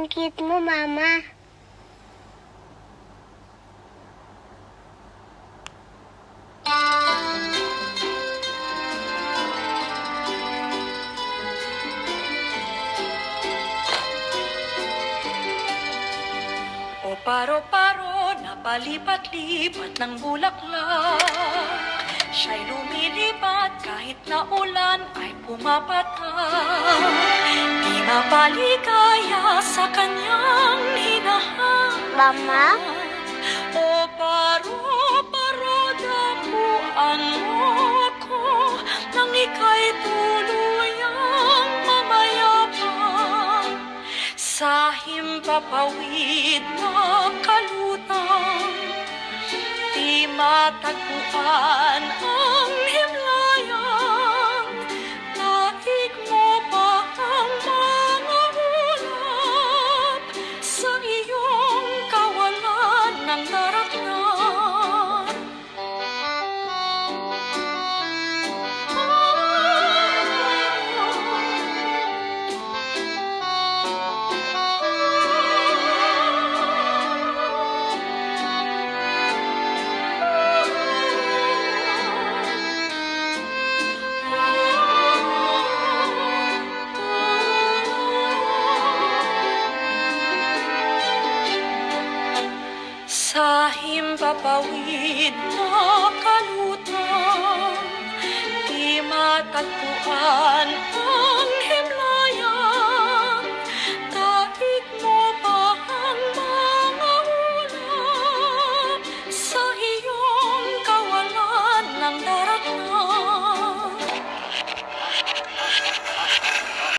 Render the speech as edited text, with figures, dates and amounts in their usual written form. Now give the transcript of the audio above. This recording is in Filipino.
Ang cute mo, Mama. O paro-paro na palipat-lipat ng bulaklak, siya'y lumilipat kahit na ulan ay pumapatak. Di mapaligaya sa kanyang hinahanap. Mama? O paro-paro, damuan mo ko nang ika'y tuluyang mamayabang. Sa himpapawid na kalutang, di matagpuan ang himlayan. Daig mo ba ang mga ulap sa iyong kawalan ng daratnan? Sa himpapawid na kalutang, di matagpuan